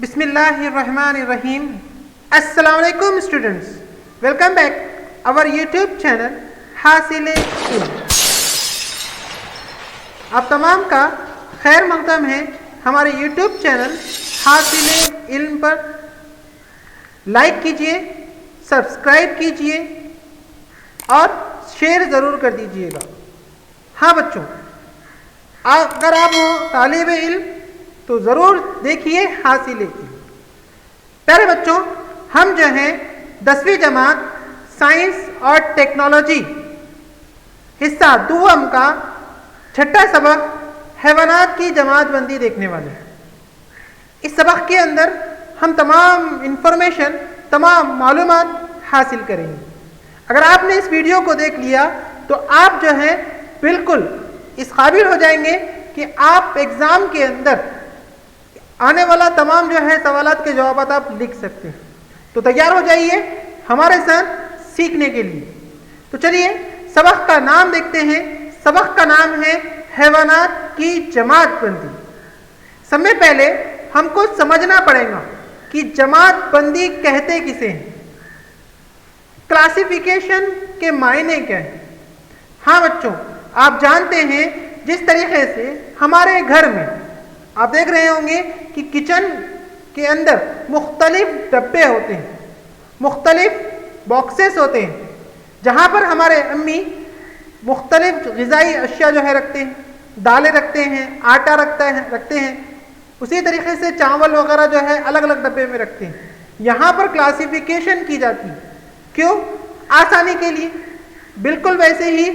بسم اللہ الرحمن الرحیم. السلام علیکم students, welcome back our YouTube channel حاصل علم. آپ تمام کا خیر مقدم ہے ہمارے یوٹیوب چینل حاصل علم پر. لائک کیجئے, سبسکرائب کیجئے اور شیئر ضرور کر دیجئے گا. ہاں بچوں, اگر آپ ہو طالب علم تو ضرور دیکھیے حاصل علم. پیارے بچوں, ہم جو ہیں 10ویں جماعت سائنس اور ٹیکنالوجی حصہ دوم کا چھٹا سبق حیوانات کی جماعت بندی دیکھنے والے ہیں. اس سبق کے اندر ہم تمام انفارمیشن, تمام معلومات حاصل کریں گے. اگر آپ نے اس ویڈیو کو دیکھ لیا تو آپ جو ہیں بالکل اس قابل ہو جائیں گے کہ آپ ایگزام کے اندر آنے والا تمام جو ہے سوالات کے جوابات آپ لکھ سکتے ہیں. تو تیار ہو جائیے ہمارے ساتھ سیکھنے کے لیے. تو چلیے سبق کا نام دیکھتے ہیں. سبق کا نام ہے حیوانات کی جماعت بندی. سب سے پہلے ہم کو سمجھنا پڑے گا کہ جماعت بندی کہتے کسے ہیں, کلاسیفیکیشن کے معنی کیا ہے. ہاں بچوں, آپ جانتے ہیں جس طریقے سے ہمارے گھر میں آپ دیکھ رہے ہوں گے کہ کچن کے اندر مختلف ڈبے ہوتے ہیں, مختلف باکسز ہوتے ہیں, جہاں پر ہمارے امی مختلف غذائی اشیاء جو ہے رکھتے ہیں. دالیں رکھتے ہیں, آٹا رکھتے ہیں. اسی طریقے سے چاول وغیرہ جو ہے الگ الگ ڈبے میں رکھتے ہیں. یہاں پر کلاسیفیکیشن کی جاتی ہے. کیوں؟ آسانی کے لیے. بالکل ویسے ہی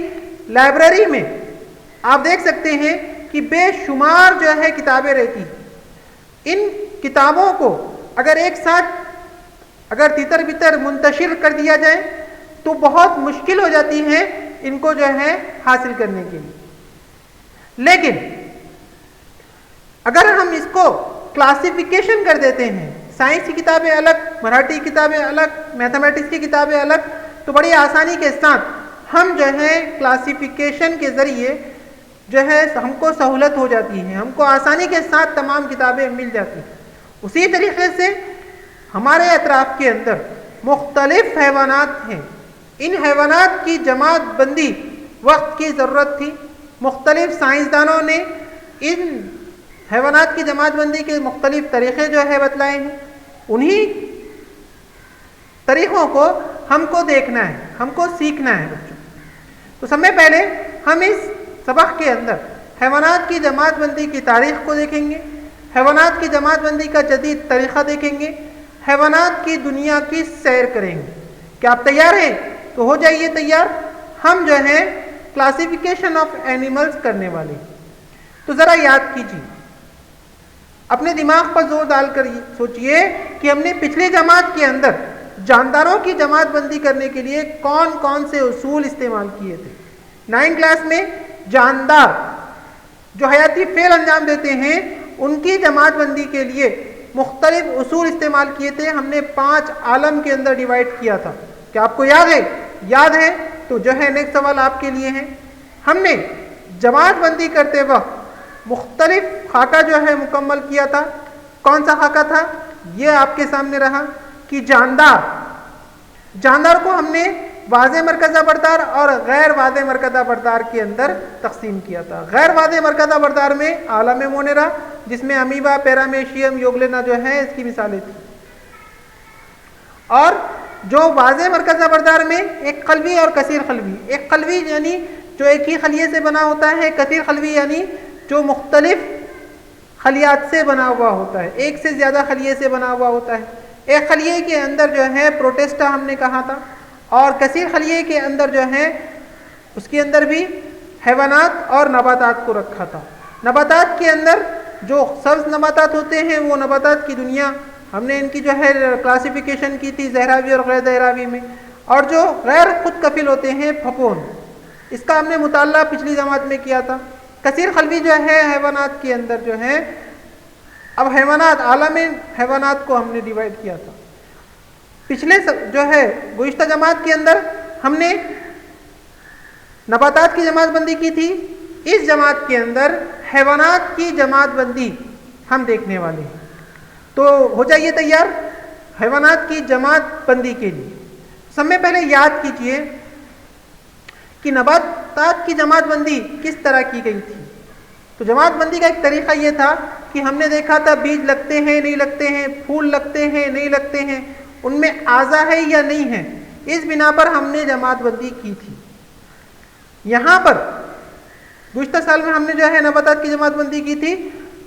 لائبریری میں آپ دیکھ سکتے ہیں کہ بے شمار جو ہے کتابیں رہتی. ان کتابوں کو اگر ایک ساتھ اگر تیتر بتر منتشر کر دیا جائے تو بہت مشکل ہو جاتی ہے ان کو جو ہے حاصل کرنے کے لیے. لیکن اگر ہم اس کو کلاسیفیکیشن کر دیتے ہیں, سائنس کی کتابیں الگ, مراٹھی کتابیں الگ, میتھمیٹکس کی کتابیں الگ, تو بڑی آسانی کے ساتھ ہم جو ہے کلاسیفیکیشن کے ذریعے جو ہے ہم کو سہولت ہو جاتی ہے, ہم کو آسانی کے ساتھ تمام کتابیں مل جاتی ہیں. اسی طریقے سے ہمارے اطراف کے اندر مختلف حیوانات ہیں. ان حیوانات کی جماعت بندی وقت کی ضرورت تھی. مختلف سائنسدانوں نے ان حیوانات کی جماعت بندی کے مختلف طریقے جو ہے بتلائے ہیں. انہی طریقوں کو ہم کو دیکھنا ہے, ہم کو سیکھنا ہے بچوں. تو سب سے پہلے ہم اس سبق کے اندر حیوانات کی جماعت بندی کی تاریخ کو دیکھیں گے, حیوانات کی جماعت بندی کا جدید طریقہ دیکھیں گے, حیوانات کی دنیا کی سیر کریں گے. کیا آپ تیار ہیں؟ تو ہو جائیے تیار. ہم جو ہے کلاسیفیکیشن آف اینیملز کرنے والے. تو ذرا یاد کیجیے, اپنے دماغ پر زور ڈال کر سوچئے کہ ہم نے پچھلی جماعت کے اندر جانداروں کی جماعت بندی کرنے کے لیے کون کون سے اصول استعمال کیے تھے. 9 کلاس میں جاندار جو حیاتی فعل انجام دیتے ہیں ان کی جماعت بندی کے لیے مختلف اصول استعمال کیے تھے. ہم نے 5 عالم کے اندر ڈیوائڈ کیا تھا. کیا آپ کو یاد ہے؟ یاد ہے تو جو ہے نیکسٹ سوال آپ کے لیے ہے. ہم نے جماعت بندی کرتے وقت مختلف خاکہ جو ہے مکمل کیا تھا. کون سا خاکہ تھا؟ یہ آپ کے سامنے رہا کہ جاندار کو ہم نے واضح مرکزہ بردار اور غیر واضح مرکزہ بردار کے اندر تقسیم کیا تھا. غیر واضح مرکزہ بردار میں عالم مونیرا, جس میں امیبا, پیرامیشیم, یوگلینا جو ہے اس کی مثالیں تھیں. اور جو واضح مرکزہ بردار میں ایک قلبی اور کثیر قلبی. ایک قلبی یعنی جو ایک ہی خلیے سے بنا ہوتا ہے, کثیر قلبی یعنی جو مختلف خلیات سے بنا ہوا ہوتا ہے, ایک سے زیادہ خلیے سے بنا ہوا ہوتا ہے. ایک خلیے کے اندر جو ہے پروٹسٹا ہم نے کہا تھا, اور کثیر خلیے کے اندر جو ہے اس کے اندر بھی حیوانات اور نباتات کو رکھا تھا. نباتات کے اندر جو سبز نباتات ہوتے ہیں وہ نباتات کی دنیا ہم نے ان کی جو ہے کلاسیفیکیشن کی تھی زہراوی اور غیر زہراوی میں. اور جو غیر خود کفیل ہوتے ہیں پھپھون, اس کا ہم نے مطالعہ پچھلی جماعت میں کیا تھا. کثیر قلبی جو ہے حیوانات کے اندر جو ہے, اب حیوانات عالم حیوانات کو ہم نے ڈیوائڈ کیا تھا. پچھلے جو ہے گزشتہ جماعت کے اندر ہم نے نباتات کی جماعت بندی کی تھی. اس جماعت کے اندر حیوانات کی جماعت بندی ہم دیکھنے والے ہیں. تو ہو جائیے تیار حیوانات کی جماعت بندی کے لیے۔ سب میں پہلے یاد کیجئے کہ نباتات کی جماعت بندی کس طرح کی گئی تھی۔ تو جماعت بندی کا ایک طریقہ یہ تھا کہ ہم نے دیکھا تھا بیج لگتے ہیں نہیں لگتے ہیں، پھول لگتے ہیں نہیں لگتے ہیں، ان میں اعضا ہے یا نہیں ہے، اس بنا پر ہم نے جماعت بندی کی تھی۔ یہاں پر گزشتہ سال میں ہم نے جو ہے نباتات کی جماعت بندی کی تھی،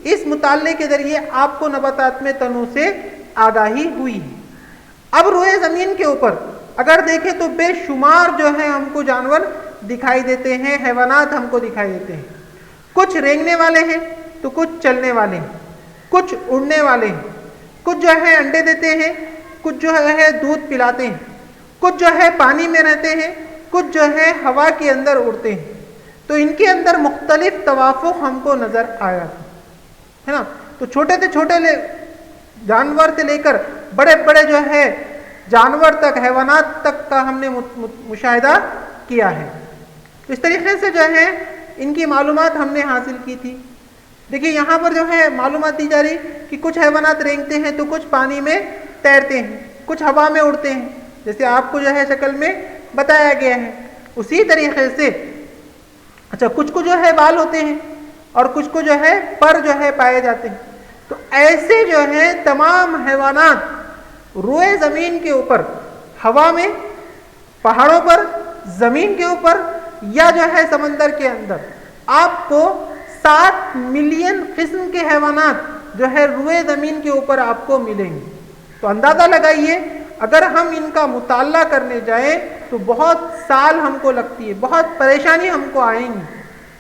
اس مطالعے کے ذریعے آپ کو نباتات میں تنوع سے آگاہی ہوئی ہے۔ اب روئے زمین کے اوپر اگر دیکھیں تو بے شمار جو ہے ہم کو جانور دکھائی دیتے ہیں، حیوانات ہم کو دکھائی دیتے ہیں۔ کچھ رینگنے والے ہیں تو کچھ چلنے والے ہیں، کچھ اڑنے والے ہیں، کچھ جو ہے انڈے دیتے ہیں، کچھ جو ہے دودھ پلاتے ہیں، کچھ جو ہے پانی میں رہتے ہیں، کچھ جو ہے ہوا کے اندر اڑتے ہیں۔ تو ان کے اندر مختلف توافق ہم کو نظر آیا ہے نا۔ تو چھوٹے سے چھوٹے جانور سے لے کر بڑے بڑے جو ہے جانور تک، حیوانات تک کا ہم نے مشاہدہ کیا ہے۔ تو اس طریقے سے جو ہے ان کی معلومات ہم نے حاصل کی تھی۔ دیکھیے یہاں پر جو ہے معلومات دی جا رہی کہ کچھ حیوانات رینگتے ہیں تو کچھ پانی میں تیرتے ہیں، کچھ ہوا میں اڑتے ہیں، جیسے آپ کو جو ہے شکل میں بتایا گیا ہے۔ اسی طریقے سے اچھا کچھ کو جو ہے بال ہوتے ہیں اور کچھ کو جو ہے پر جو ہے پائے جاتے ہیں۔ تو ایسے جو ہے تمام حیوانات روئے زمین کے اوپر، ہوا میں، پہاڑوں پر، زمین کے اوپر یا جو ہے سمندر کے اندر آپ کو 7 ملین قسم کے حیوانات جو ہے روئے زمین کے اوپر آپ کو ملیں گے۔ تو اندازہ لگائیے اگر ہم ان کا مطالعہ کرنے جائیں تو بہت سال ہم کو لگتی ہے، بہت پریشانی ہم کو آئیں گی،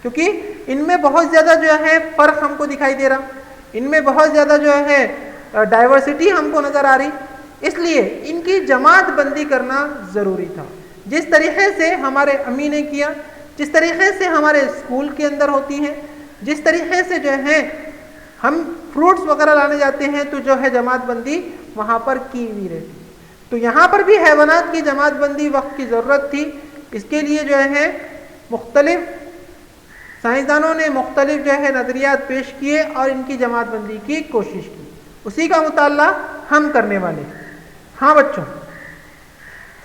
کیونکہ ان میں بہت زیادہ جو ہے فرق ہم کو دکھائی دے رہا، ان میں بہت زیادہ جو ہے ڈائیورسٹی ہم کو نظر آ رہی، اس لیے ان کی جماعت بندی کرنا ضروری تھا۔ جس طریقے سے ہمارے امی نے کیا، جس طریقے سے ہمارے اسکول کے اندر ہوتی ہیں، جس طریقے سے جو ہے ہم فروٹس وغیرہ لانے جاتے ہیں تو جو ہے جماعت بندی وہاں پر کی ہوئی رہتی۔ تو یہاں پر بھی حیوانات کی جماعت بندی وقت کی ضرورت تھی، اس کے لیے جو ہے مختلف سائنسدانوں نے مختلف جو ہے نظریات پیش کیے اور ان کی جماعت بندی کی کوشش کی۔ اسی کا مطالعہ ہم کرنے والے ہیں۔ ہاں بچوں،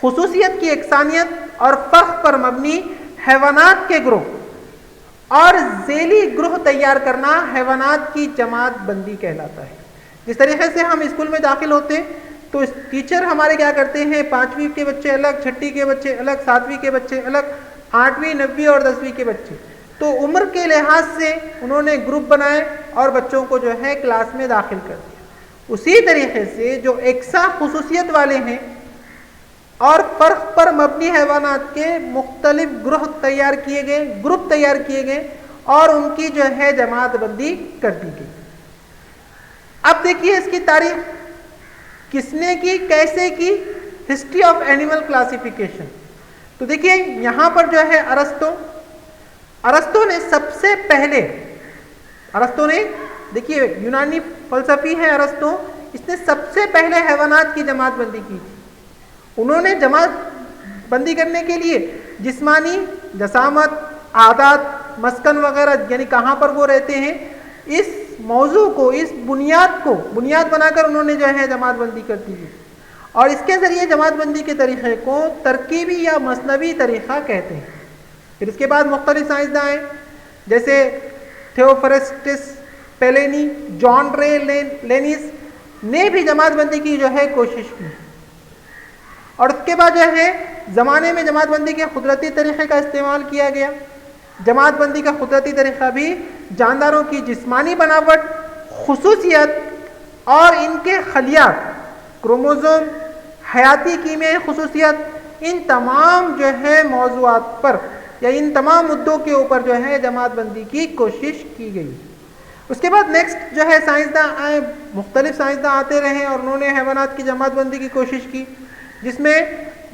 خصوصیت کی یکسانیت اور فرق پر مبنی حیوانات کے گروہ اور ذیلی گروہ تیار کرنا حیوانات کی جماعت بندی کہلاتا ہے۔ جس طریقے سے ہم اسکول میں داخل ہوتے تو ٹیچر ہمارے کیا کرتے ہیں، 5ویں کے بچے الگ، 6ٹھی کے بچے الگ، 7ویں کے بچے الگ، 8ویں 9ویں اور 10ویں کے بچے، تو عمر کے لحاظ سے انہوں نے گروپ بنائے اور بچوں کو جو ہے کلاس میں داخل کر دیا۔ اسی طریقے سے جو یکساں خصوصیت والے ہیں اور فرق پر مبنی حیوانات کے مختلف گروہ تیار کیے گئے، گروپ تیار کیے گئے اور ان کی جو ہے جماعت بندی کر دی گئی۔ اب دیکھیے اس کی تاریخ کس نے کی، کیسے کی، ہسٹری آف اینیمل کلاسیفیکیشن۔ تو دیکھیے یہاں پر جو ہے ارسطو نے سب سے پہلے، ارسطو نے، دیکھیے یونانی فلسفی ہے ارسطو، اس نے سب سے پہلے حیوانات کی جماعت بندی کی تھی۔ انہوں نے جماعت بندی کرنے کے لیے جسمانی جسامت، عادات، مسکن وغیرہ یعنی کہاں پر وہ رہتے ہیں، اس موضوع کو، اس بنیاد کو بنیاد بنا کر انہوں نے جو ہے جماعت بندی کر دی ہے۔ اور اس کے ذریعے جماعت بندی کے طریقے کو ترکیبی یا مثنوی طریقہ کہتے ہیں۔ پھر اس کے بعد مختلف سائنسداں آئے جیسے تھیوفرسٹس پیلینی، جان رے لینس نے بھی جماعت بندی کی جو ہے کوشش کی۔ اور اس کے بعد جو ہے زمانے میں جماعت بندی کے قدرتی طریقے کا استعمال کیا گیا۔ جماعت بندی کا قدرتی طریقہ بھی جانداروں کی جسمانی بناوٹ، خصوصیت اور ان کے خلیات، کروموزوم، حیاتی کیمیائی خصوصیت، ان تمام جو ہے موضوعات پر یا ان تمام مدعوں کے اوپر جو ہے جماعت بندی کی کوشش کی گئی۔ اس کے بعد نیکسٹ جو ہے سائنسداں آئے، مختلف سائنسداں آتے رہے اور انہوں نے حیوانات کی جماعت بندی کی کوشش کی، جس میں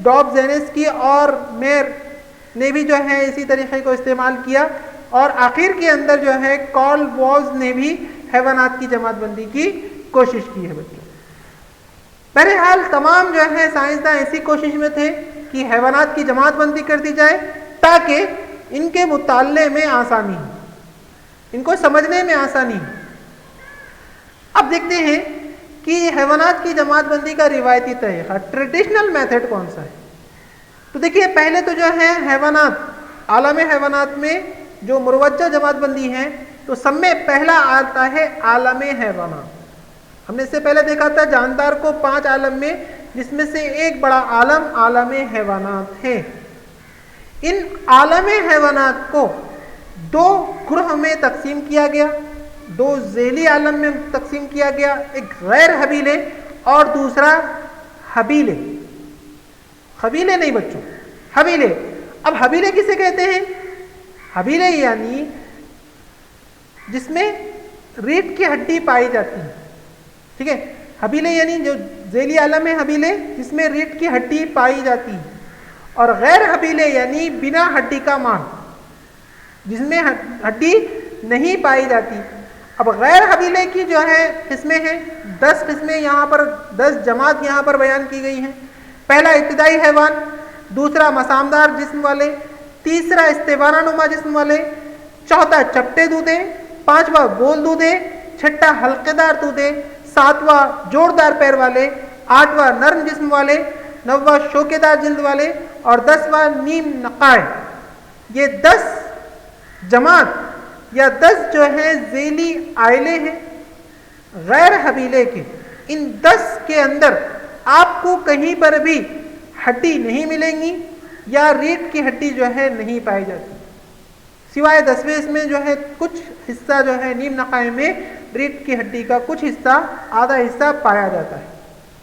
ڈابزینسکی اور میر نے بھی جو ہے اسی طریقے کو استعمال کیا، اور آخر کے اندر جو ہے کارل واز نے بھی حیوانات کی جماعت بندی کی کوشش کی ہے بچوں۔ بہرحال تمام جو ہے سائنسداں اسی کوشش میں تھے کہ حیوانات کی جماعت بندی کر دی جائے تاکہ ان کے مطالعے میں آسانی ہو، ان کو سمجھنے میں آسانی ہو۔ اب دیکھتے ہیں کہ حیوانات کی جماعت بندی کا روایتی طریقہ ٹریڈیشنل میتھڈ کون سا ہے. تو دیکھیے پہلے تو جو ہے حیوانات، عالم حیوانات میں جو مروجہ جماعت بندی ہے تو سب میں پہلا آتا ہے عالم حیوانات. ہم نے اس سے پہلے دیکھا تھا جاندار کو 5 عالم میں، جس میں سے ایک بڑا عالم عالم حیوانات ہے. ان عالم حیوانات کو 2 گروہ میں تقسیم کیا گیا، 2 ذیلی عالم میں تقسیم کیا گیا، ایک غیر حبیلے اور دوسرا حبیلے. حبیلے نہیں بچوں، حبیلے. اب حبیلے کسے کہتے ہیں؟ حبیلے یعنی جس میں ریڑھ کی ہڈی پائی جاتی ہے. ٹھیک ہے، حبیلے یعنی جو ذیلی عالم ہے حبیلے جس میں ریڑھ کی ہڈی پائی جاتی ہے، اور غیر حبیلے یعنی بنا ہڈی کا مال جس میں ہڈی نہیں پائی جاتی. اب غیر حبیلے کی جو ہے قسمیں ہیں، 10 قسمیں یہاں پر، 10 جماعت یہاں پر بیان کی گئی ہیں. پہلا ابتدائی حیوان، دوسرا مسامدار جسم والے، تیسرا استوانہ نما جسم والے، چوتھا چپٹے دودے، پانچواں گول دودے، چھٹا حلقے دار دودے، ساتواں جوڑدار پیر والے، آٹھواں نرم جسم والے، نواں شوکے دار جلد والے، اور 10واں نیم نقائے. یہ 10 جماعت یا 10 جو ہے ذیلی عائلے ہیں غیر حبیلے کے. ان 10 کے اندر آپ کو کہیں پر بھی ہڈی نہیں ملیں گی یا ریڑھ کی ہڈی جو ہے نہیں پائی جاتی، سوائے 10ویں اس میں جو ہے کچھ حصہ جو ہے نیم نقائے میں ریڑھ کی ہڈی کا کچھ حصہ، آدھا حصہ پایا جاتا ہے.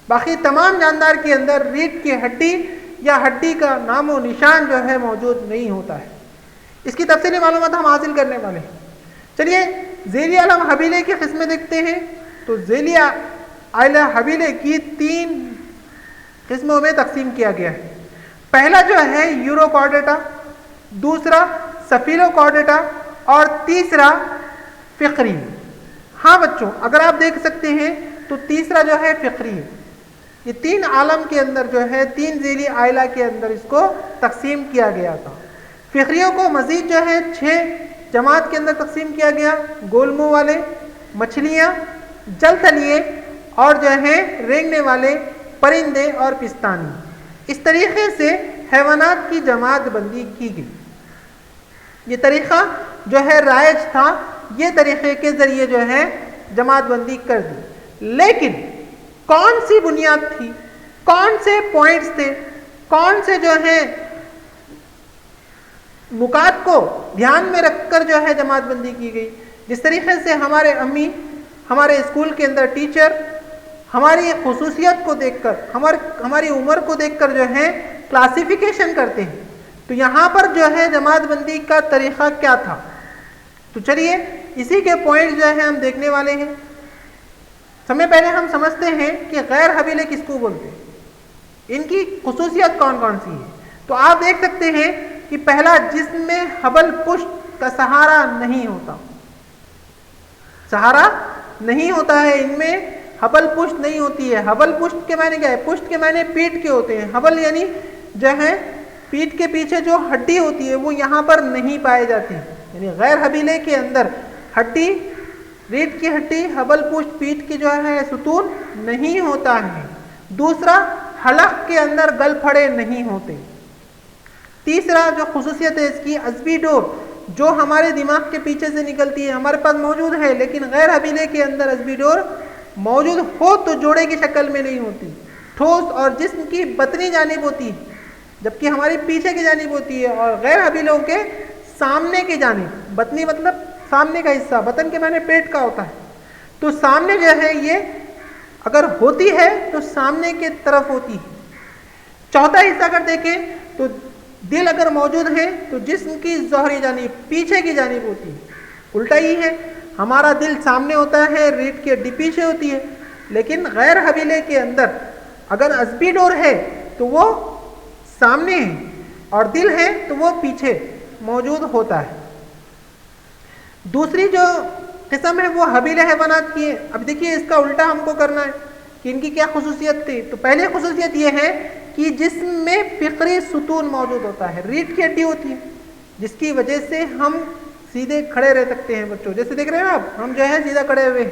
باقی تمام جاندار کے اندر ریڑھ کی ہڈی یا ہڈی کا نام و نشان جو ہے موجود نہیں ہوتا ہے. اس کی تفصیلی معلومات ہم حاصل کرنے والے ہیں. چلیے ذیلی عالم حبیلے کی قسمیں دیکھتے ہیں. تو ذیلی عائلہ حبیلے کی 3 قسموں میں تقسیم کیا گیا ہے. پہلا جو ہے یوروکارڈیٹا، دوسرا سفیلوکارڈیٹا اور تیسرا فقری. ہاں بچوں اگر آپ دیکھ سکتے ہیں تو تیسرا جو ہے فقری ہے. یہ 3 عالم کے اندر جو ہے 3 ذیلی عائلہ کے اندر اس کو تقسیم کیا گیا تھا. فقریوں کو مزید جو ہے 6 جماعت کے اندر تقسیم کیا گیا، گول منہ والے، مچھلیاں، جل تھلیے اور جو ہے رینگنے والے پرندے اور پستانی. اس طریقے سے حیوانات کی جماعت بندی کی گئی. یہ طریقہ جو ہے رائج تھا، یہ طریقے کے ذریعے جو ہے جماعت بندی کر دی. لیکن کون سی بنیاد تھی، کون سے پوائنٹس تھے، کون سے جو ہے نکات کو دھیان میں رکھ کر جو ہے جماعت بندی کی گئی. جس طریقے سے ہمارے امی ہمارے اسکول کے اندر ٹیچر ہماری خصوصیت کو دیکھ کر، ہماری عمر کو دیکھ کر جو ہے کلاسیفیکیشن کرتے ہیں، تو یہاں پر جو ہے جماعت بندی کا طریقہ کیا تھا. تو چلیے اسی کے پوائنٹ جو ہے ہم دیکھنے والے ہیں. سب سے پہلے ہم سمجھتے ہیں کہ غیر حبیلے کس کو بولتے ہیں، ان کی خصوصیت کون کون سی ہے. تو آپ دیکھ سکتے ہیں کہ پہلا، جسم میں حبل پشت کا سہارا نہیں ہوتا. سہارا نہیں ہوتا ہے، ان میں حبل پشت نہیں ہوتی ہے. حبل پشت کے معنی کیا ہے؟ پشت کے معنی پیٹھ کے ہوتے ہیں. حبل یعنی جو ہے پیٹھ کے پیچھے جو ہڈی ہوتی ہے وہ یہاں پر نہیں پائی جاتی. یعنی غیر حبیلے کے اندر ہڈی، ریڑھ کی ہڈی، حبل پشت، پیٹھ کی جو ہے ستون نہیں ہوتا ہے. دوسرا، حلق کے اندر گل پھڑے نہیں ہوتے. تیسرا جو خصوصیت ہے اس کی، عصبی ڈور جو ہمارے دماغ کے پیچھے سے نکلتی ہے ہمارے پاس موجود ہے، لیکن غیر حبیلے کے اندر عصبی ڈور موجود ہو تو جوڑے کی شکل میں نہیں ہوتی، ٹھوس اور جسم کی بطنی جانب ہوتی ہے، جبکہ ہماری پیچھے کی جانب ہوتی ہے، اور غیر حبیلوں کے سامنے کی جانب. بطنی مطلب سامنے کا حصہ، بطن کے معنی پیٹ کا ہوتا ہے. تو سامنے جو ہے یہ اگر ہوتی ہے تو سامنے کی طرف ہوتی ہے. چوتھا حصہ اگر دیکھیں تو دل اگر موجود ہے تو جسم کی ظہری جانب، پیچھے کی جانب ہوتی ہے. الٹا ہی ہے، ہمارا دل سامنے ہوتا ہے، ریڑھ کی ہڈی پیچھے ہوتی ہے. لیکن غیر حبیلے کے اندر اگر عصبی ڈور ہے تو وہ سامنے ہے اور دل ہے تو وہ پیچھے موجود ہوتا ہے. دوسری جو قسم ہے وہ حبیلے حیوانات کی ہے. اب دیکھیے اس کا الٹا ہم کو کرنا ہے کہ ان کی کیا خصوصیت تھی. تو پہلی خصوصیت یہ ہے کہ جسم میں فقری ستون موجود ہوتا ہے، ریڑھ کی ہڈی ہوتی ہے، جس کی وجہ سے ہم سیدھے کھڑے رہ سکتے ہیں. بچوں جیسے دیکھ رہے ہیں آپ، ہم جو ہے سیدھا کھڑے ہوئے ہیں.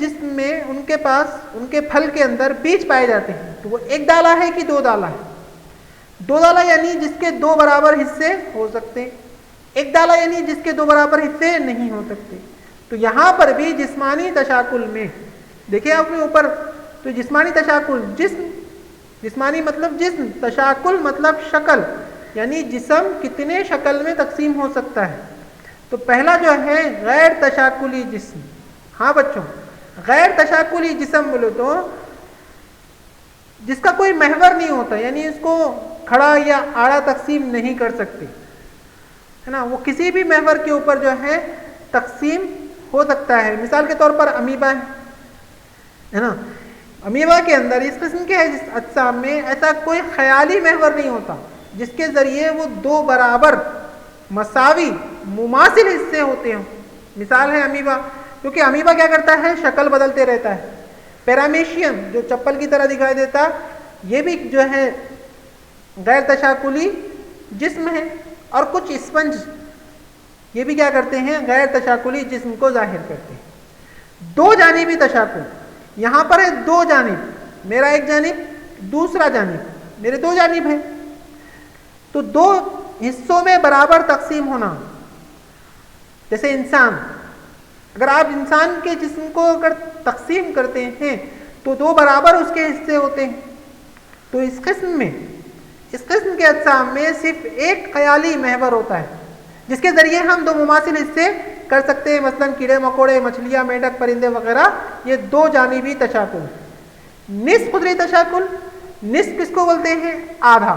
جسم میں ان کے پاس ان کے پھل کے اندر بیج پائے جاتے ہیں تو وہ ایک ڈالا ہے کہ دو ڈالا ہے؟ دو ڈالا یعنی جس کے دو برابر حصے ہو سکتے ہیں، ایک ڈالا یعنی جس کے دو برابر حصے نہیں ہو سکتے۔ تو یہاں پر بھی جسمانی تشاکل میں دیکھیں اپنے اوپر، تو جسمانی تشاکل، جسمانی مطلب جسم، تشاکل مطلب شکل، یعنی جسم کتنے شکل میں تقسیم ہو سکتا ہے۔ تو پہلا جو ہے غیر تشاکلی جسم۔ ہاں بچوں، غیر تشاکلی جسم بولے تو جس کا کوئی محور نہیں ہوتا، یعنی اس کو کھڑا یا آڑا تقسیم نہیں کر سکتے، ہے نا، وہ کسی بھی محور کے اوپر جو ہے تقسیم ہو سکتا ہے۔ مثال کے طور پر امیبا ہے نا، امیبا کے اندر اس قسم کے اجسام میں ایسا کوئی خیالی محور نہیں ہوتا جس کے ذریعے وہ دو برابر مساوی مماثل حصے ہوتے ہوں۔ مثال ہے امیبا، کیونکہ امیبا کیا کرتا ہے، شکل بدلتے رہتا ہے۔ پیرامیشیم جو چپل کی طرح دکھائی دیتا، یہ بھی جو ہے غیر تشاکلی جسم ہے۔ اور کچھ اسپنج یہ بھی کیا کرتے ہیں، غیر تشاکلی جسم کو ظاہر کرتے ہیں۔ دو جانبی تشاکل، یہاں پر ہے دو جانب، میرا ایک جانب، دوسرا جانب، میرے دو جانب ہیں، تو دو حصوں میں برابر تقسیم ہونا۔ جیسے انسان، اگر آپ انسان کے جسم کو اگر تقسیم کرتے ہیں تو دو برابر اس کے حصے ہوتے ہیں۔ تو اس قسم کے اجسام میں صرف ایک خیالی محور ہوتا ہے جس کے ذریعے ہم دو مماثل حصے کر سکتے ہیں، مثلا کیڑے مکوڑے، مچھلیاں، میںڈک، پرندے وغیرہ، یہ دو جانبی تشاکل۔ نصف قطری تشاکل، نصف کس کو بولتے ہیں، آدھا۔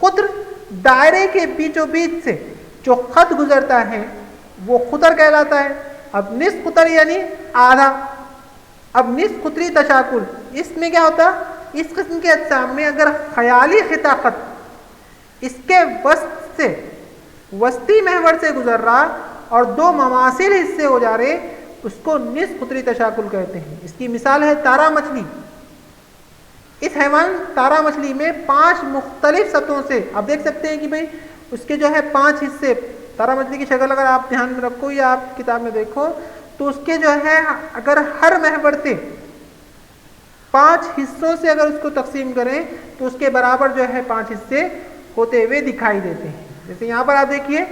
قطر، دائرے کے بیچوں بیچ سے جو خط گزرتا ہے وہ قطر کہلاتا ہے۔ اب نصف قطر یعنی آدھا۔ اب نصف قطری تشاکل، اس میں کیا ہوتا، اس قسم کے اجسام میں اگر خیالی خطہ خط اس کے وسط سے، وسطی محور سے گزر رہا اور دو مماثل حصے ہو جا رہے، اس کو نصف قطری تشاکل کہتے ہیں۔ اس کی مثال ہے تارا مچھلی۔ اس حیوان تارا مچھلی میں 5 مختلف سطحوں سے آپ دیکھ سکتے ہیں کہ بھئی اس کے جو ہے 5 حصے، تارا مچھلی کی شکل اگر آپ دھیان میں رکھو یا آپ کتاب میں دیکھو تو اس کے جو ہے اگر ہر محور سے 5 حصوں سے اگر اس کو تقسیم کریں تو اس کے برابر جو ہے 5 حصے ہوتے ہوئے دکھائی دیتے ہیں۔ جیسے یہاں پر آپ دیکھیے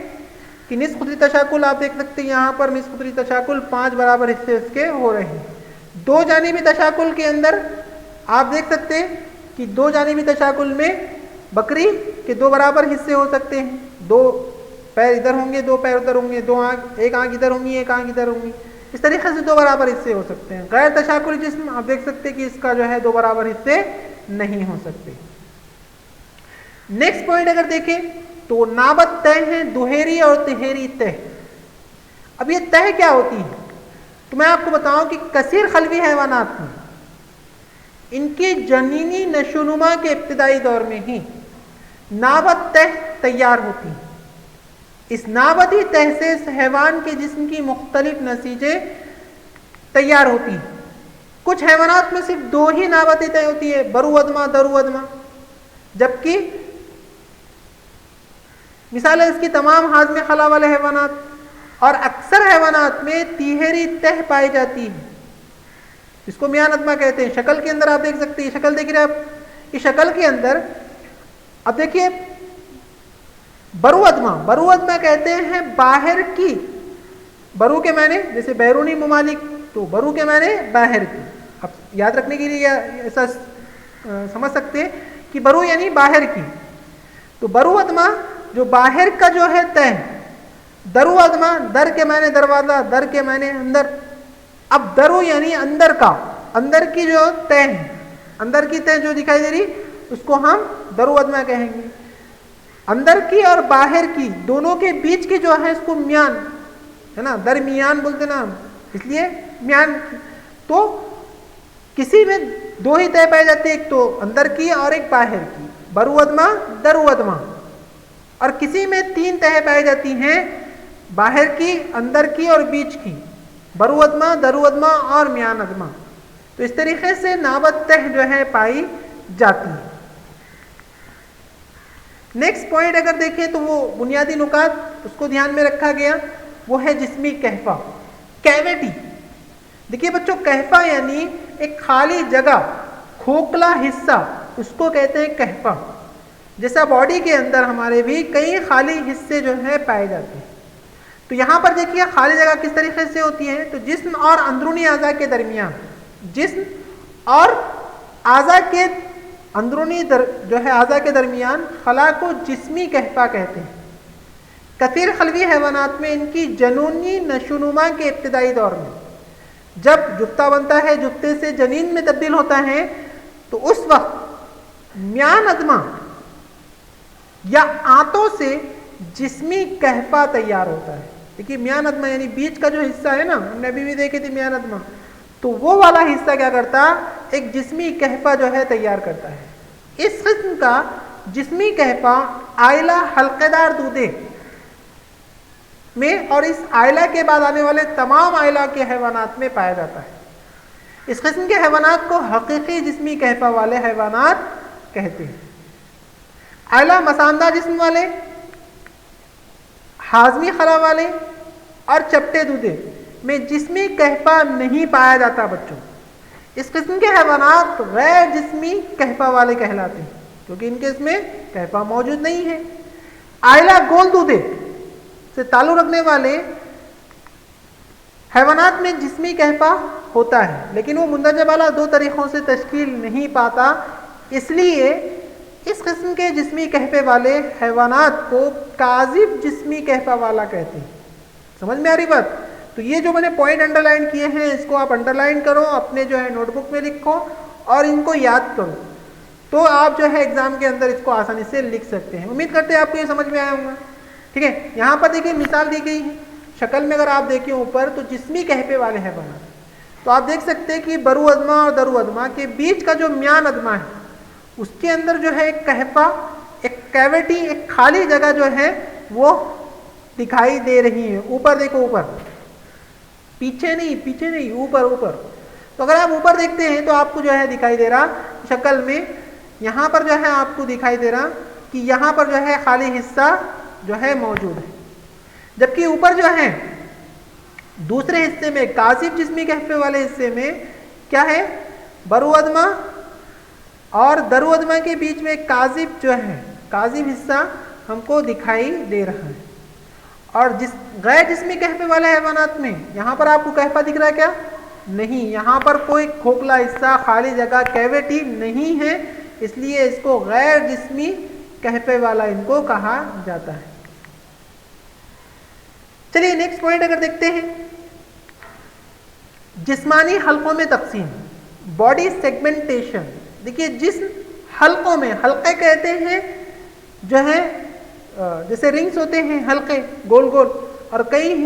کہ نصف قطری تشاکل، آپ دیکھ سکتے ہیں یہاں پر نصف قطری تشاکل 5 برابر حصے اس کے ہو رہے ہیں۔ دو جانبی تشاکل کے اندر آپ دیکھ سکتے ہیں کہ دو جانبی تشاکل میں بکری کے دو برابر حصے ہو سکتے ہیں، 2 پیر ادھر ہوں گے، 2 پیر ادھر ہوں گے، 2 آنکھ، ایک آنکھ ادھر ہوں گی، ایک آنکھ ادھر ہوں گی، اس طریقے سے 2 برابر حصے ہو سکتے ہیں۔ غیر تشاکلی جسم آپ دیکھ سکتے ہیں کہ اس کا جو ہے 2 برابر حصے نہیں ہو سکتے۔ نیکسٹ پوائنٹ اگر دیکھیں تو نابت تہ ہیں دوہری اور تہری تہ۔ اب یہ تہ کیا ہوتی ہے، تو میں آپ کو بتاؤں کہ کثیر خلوی حیوانات میں ان کی جنینی نشوونما کے ابتدائی دور میں ہی نابت تہ تیار ہوتی ہیں۔ اس نابتی تہ سے حیوان کے جسم کی مختلف نسیجیں تیار ہوتی ہیں۔ کچھ حیوانات میں صرف 2 ہی نابتی تہ ہوتی ہے، برو ادما، درو ادما، جبکہ مثال ہے اس کی تمام ہاضم خلا والے حیوانات اور اکثر حیوانات میں تیہری تہ پائی جاتی ہے، اس کو میان ادما کہتے ہیں۔ شکل کے اندر آپ دیکھ سکتے ہیں، شکل دیکھ رہے آپ، اس شکل کے اندر اب دیکھیے برو ادما کہتے ہیں باہر کی، برو کے معنی جیسے بیرونی ممالک، تو برو کے معنی باہر کی۔ اب یاد رکھنے کے لیے ایسا سمجھ سکتے ہیں کہ برو یعنی باہر کی، تو برو ادما جو باہر کا جو ہے تہ، درو ادما در کے معنی دروازہ، در کے معنی اندر، اب درو یعنی اندر کا، اندر کی جو تہ ہے، اندر کی تہ جو دکھائی دے رہی اس کو ہم درو ادما کہیں گے۔ اندر کی اور باہر کی دونوں کے بیچ کی جو ہے اس کو میان ہے نا، درمیان بولتے نا، اس لیے میان۔ تو کسی میں 2 ہی تہ پائی جاتی ہے، ایک تو اندر کی اور ایک باہر کی، برو ادما، درو ادما، اور کسی میں 3 تہیں پائی جاتی ہیں، باہر کی، اندر کی اور بیچ کی، برو ادما، درو ادما اور میان ادما۔ تو اس طریقے سے نابت تہ جو ہے پائی جاتی ہے۔ نیکسٹ پوائنٹ اگر دیکھیں تو وہ بنیادی نکات اس کو دھیان میں رکھا گیا، وہ ہے جسمی کہفہ، کیویٹی۔ دیکھیے بچوں کہفہ یعنی ایک خالی جگہ، کھوکھلا حصہ، اس کو کہتے ہیں کہفہ. جیسا باڈی کے اندر ہمارے بھی کئی خالی حصے جو ہیں پائے جاتے ہیں. تو یہاں پر دیکھیے خالی جگہ کس طریقے سے ہوتی ہے. تو جسم اور اندرونی اعضاء کے درمیان، جسم اور اعضاء کے اندرونی جو ہے اعضاء کے درمیان خلا کو جسمی کہفہ کہتے ہیں. کثیر خلوی حیوانات میں ان کی جنونی نشوونما کے ابتدائی دور میں جب جفتہ بنتا ہے، جفتے سے جنین میں تبدیل ہوتا ہے، تو اس وقت میان ادمہ یا آنتوں سے جسمی کہفہ تیار ہوتا ہے. دیکھیے میان ادمہ یعنی بیچ کا جو حصہ ہے نا، ہم نے ابھی بھی دیکھے تھے میان ادمہ، تو وہ والا حصہ کیا کرتا، ایک جسمی کہفہ جو ہے تیار کرتا ہے. اس قسم کا جسمی کہفہ آئلہ حلقے دار دودے میں اور اس آئلہ کے بعد آنے والے تمام آئلہ کے حیوانات میں پایا جاتا ہے. اس قسم کے حیوانات کو حقیقی جسمی کہفہ والے حیوانات کہتے ہیں. آئلہ مساندہ جسم والے، ہاضمی خلا والے اور چپٹے دودے میں جسمی کہفہ نہیں پایا جاتا بچوں. اس قسم کے حیوانات غیر جسمی کہفہ والے کہلاتے ہیں کیونکہ ان کے اس میں کہفہ موجود نہیں ہے. آئلہ گول دودے سے تعلق رکھنے والے حیوانات میں جسمی کہفہ ہوتا ہے، لیکن وہ مندرجہ بالا دو طریقوں سے تشکیل نہیں پاتا. اس لیے اس قسم کے جسمی کہفے والے حیوانات کو کاذب جسمی کہفہ والا کہتے ہیں. سمجھ میں آ رہی بات؟ تو یہ جو میں نے پوائنٹ انڈر لائن کیے ہیں اس کو آپ انڈر لائن کرو، اپنے جو ہے نوٹ بک میں لکھو اور ان کو یاد کرو، تو آپ جو ہے ایگزام کے اندر اس کو آسانی سے لکھ سکتے ہیں. امید کرتے ہیں آپ کو یہ سمجھ میں آیا ہوگا. ٹھیک ہے، یہاں پر دیکھیے مثال دی گئی ہے شکل میں، اگر آپ دیکھیں اوپر تو جسمی کہفے والے حیوانات، تو آپ دیکھ سکتے ہیں کہ برو ادمہ اور درو ادمہ کے بیچ کا جو میان ادمہ ہے اس کے اندر جو ہے ایک کہفہ، ایک کیویٹی، ایک خالی جگہ جو ہے وہ دکھائی دے رہی ہے. اوپر دیکھو، اوپر، پیچھے نہیں، اوپر. تو اگر آپ اوپر دیکھتے ہیں تو آپ کو جو ہے دکھائی دے رہا شکل میں، یہاں پر جو ہے آپ کو دکھائی دے رہا کہ یہاں پر جو ہے خالی حصہ جو ہے موجود ہے، جبکہ اوپر جو ہے دوسرے حصے میں کاذب جسمی کہفے والے حصے میں کیا ہے، برو ادمہ اور درو ادمہ کے بیچ میں کاذب جو ہے، کاذب حصہ ہم کو دکھائی دے رہا ہے. اور غیر جسمی کہفے والے حیوانات میں یہاں پر آپ کو کہفہ دکھ رہا ہے کیا؟ نہیں، یہاں پر کوئی کھوکھلا حصہ، خالی جگہ، کیویٹی نہیں ہے، اس لیے اس کو غیر جسمی کہفے والا ان کو کہا جاتا ہے. چلیے نیکسٹ پوائنٹ اگر دیکھتے ہیں، جسمانی حلقوں میں تقسیم، باڈی سیگمنٹیشن. دیکھیے جسم حلقوں میں، حلقے کہتے ہیں جو ہے جیسے رنگز ہوتے ہیں حلقے گول گول، اور کئی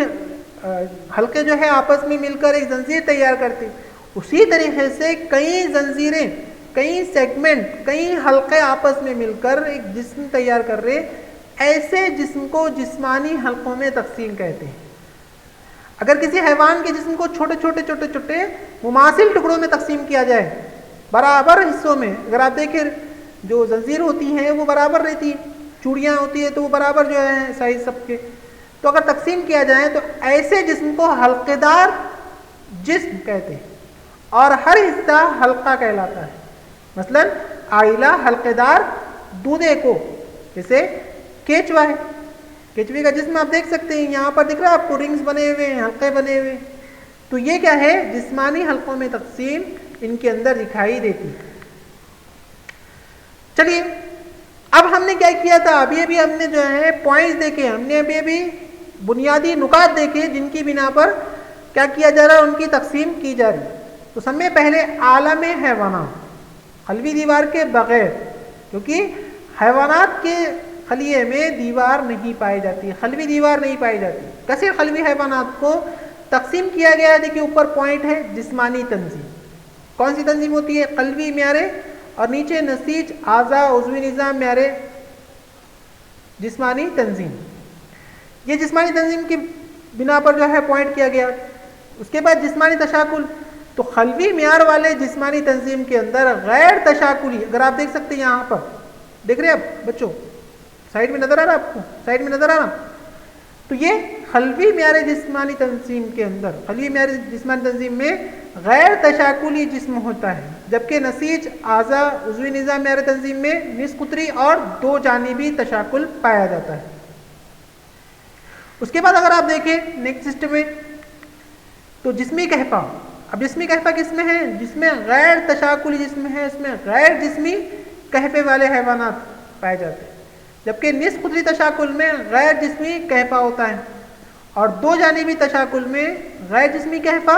حلقے جو ہے آپس میں مل کر ایک زنجیر تیار کرتے، اسی طریقے سے کئی زنجیریں، کئی سیگمنٹ، کئی حلقے آپس میں مل کر ایک جسم تیار کر رہے. ایسے جسم کو جسمانی حلقوں میں تقسیم کہتے ہیں. اگر کسی حیوان کے جسم کو چھوٹے چھوٹے مماثل ٹکڑوں میں تقسیم کیا جائے، برابر حصوں میں، اگر آپ دیکھیں جو زنجیر ہوتی ہیں وہ برابر رہتی ہے، چوڑیاں ہوتی ہے تو وہ برابر جو ہے سائز سب کے، تو اگر تقسیم کیا جائے تو ایسے جسم کو حلقے دار جسم کہتے ہیں اور ہر حصہ حلقہ کہلاتا ہے. مثلا آئلہ حلقے دار دودے کو، جیسے کیچوا ہے، کیچوے کا جسم آپ دیکھ سکتے ہیں، یہاں پر دکھ رہا ہے آپ کو رنگز بنے ہوئے ہیں، حلقے بنے ہوئے، تو یہ کیا ہے، جسمانی حلقوں میں تقسیم ان کے اندر دکھائی دیتی ہے. چلیے اب ہم نے کیا کیا تھا، ابھی ہم نے جو ہے پوائنٹس دیکھے، ہم نے ابھی بنیادی نکات دیکھے جن کی بنا پر کیا کیا جا رہا ہے، ان کی تقسیم کی جا رہی. تو سب میں پہلے عالم حیوانات، خلوی دیوار کے بغیر، کیونکہ حیوانات کے خلیے میں دیوار نہیں پائی جاتی، خلوی دیوار نہیں پائی جاتی. کثیر خلوی حیوانات کو تقسیم کیا گیا ہے. دیکھیے اوپر پوائنٹ ہے جسمانی تنظیم. کون سی تنظیم ہوتی ہے؟ قلبی میارے، اور نیچے نسیج، اعضاء، عضوی نظام، میارے جسمانی تنظیم. یہ جسمانی تنظیم کی بنا پر جو ہے پوائنٹ کیا گیا. اس کے بعد جسمانی تشاکل. تو خلوی معیار والے جسمانی تنظیم کے اندر غیر تشاکلی، اگر آپ دیکھ سکتے ہیں یہاں پر، دیکھ رہے ہیں آپ بچوں، سائڈ میں نظر آ رہا آپ کو، سائڈ میں نظر آ رہا، تو یہ خلوی معیار جسمانی تنظیم کے اندر، خلوی معیار جسمانی تنظیم میں غیر تشاکلی جسم ہوتا ہے، جبکہ نسیج اعضاء عضوی نظام معیار تنظیم میں نصف قطری اور دو جانبی تشاکل پایا جاتا ہے۔ اس کے بعد اگر آپ دیکھیں نیکسٹ میں تو جسمی کہپہ، اب جسمی کہپہ کس میں ہے؟ جس میں غیر تشاکلی جسم ہے، اس میں غیر جسمی کہپے والے حیوانات پائے جاتے ہیں، جبکہ نصف قطری تشاکل میں غیر جسمی کہپہ ہوتا ہے، اور دو جانبی تشاکل میں غیر جسمی کہپہ،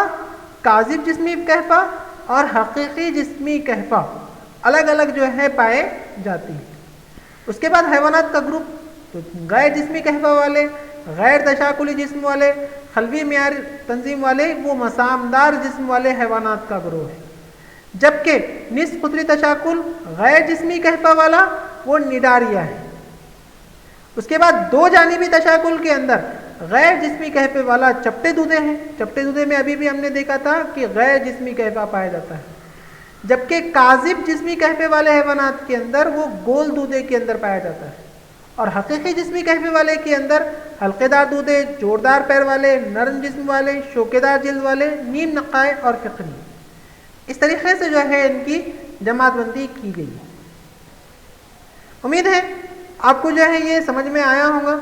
کاذب جسمی کہپہ اور حقیقی جسمی کہپہ الگ الگ جو ہے پائے جاتی ہیں۔ اس کے بعد حیوانات کا گروپ، تو غیر جسمی کہپہ والے، غیر تشاکلی جسم والے، خلوی معیار تنظیم والے، وہ مسامدار جسم والے حیوانات کا گروہ ہے، جبکہ نصف قطری تشاکل غیر جسمی کہپہ والا وہ نڈاریا ہے۔ اس کے بعد دو جانبی تشاکل کے اندر غیر جسمی کہپے والا چپٹے دودے ہیں، چپٹے دودے میں ابھی بھی ہم نے دیکھا تھا کہ غیر جسمی کہپہ پایا جاتا ہے، جبکہ کاذب جسمی کہپے والے حیوانات کے اندر وہ گول دودے کے اندر پایا جاتا ہے، اور حقیقی جسمی کہپے والے کے اندر حلقے دار دودے، جوڑدار پیر والے، نرم جسم والے، شوکے دار جلد والے، نیم نقائے اور فقری۔ اس طریقے سے جو ہے ان کی جماعت بندی کی گئی ہے۔ امید ہے آپ کو جو ہے یہ سمجھ میں آیا ہوگا۔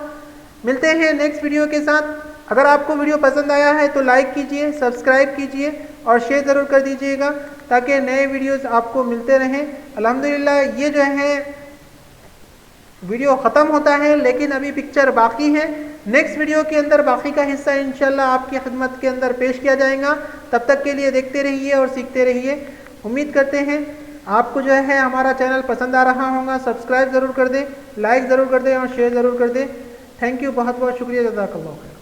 ملتے ہیں نیکسٹ ویڈیو کے ساتھ۔ اگر آپ کو ویڈیو پسند آیا ہے تو لائک کیجئے، سبسکرائب کیجئے اور شیئر ضرور کر دیجئے گا تاکہ نئے ویڈیوز آپ کو ملتے رہیں۔ الحمدللہ یہ جو ہے ویڈیو ختم ہوتا ہے، لیکن ابھی پکچر باقی ہے۔ نیکسٹ ویڈیو کے اندر باقی کا حصہ انشاءاللہ آپ کی خدمت کے اندر پیش کیا جائے گا۔ تب تک کے لیے دیکھتے رہیے اور سیکھتے رہیے۔ امید کرتے ہیں آپ کو جو ہے ہمارا چینل پسند آ رہا ہوگا۔ سبسکرائب ضرور کر دیں، لائک ضرور کر دیں اور شیئر ضرور کر دیں۔ تھینک یو، بہت بہت شکریہ، جزاک اللہ خیر۔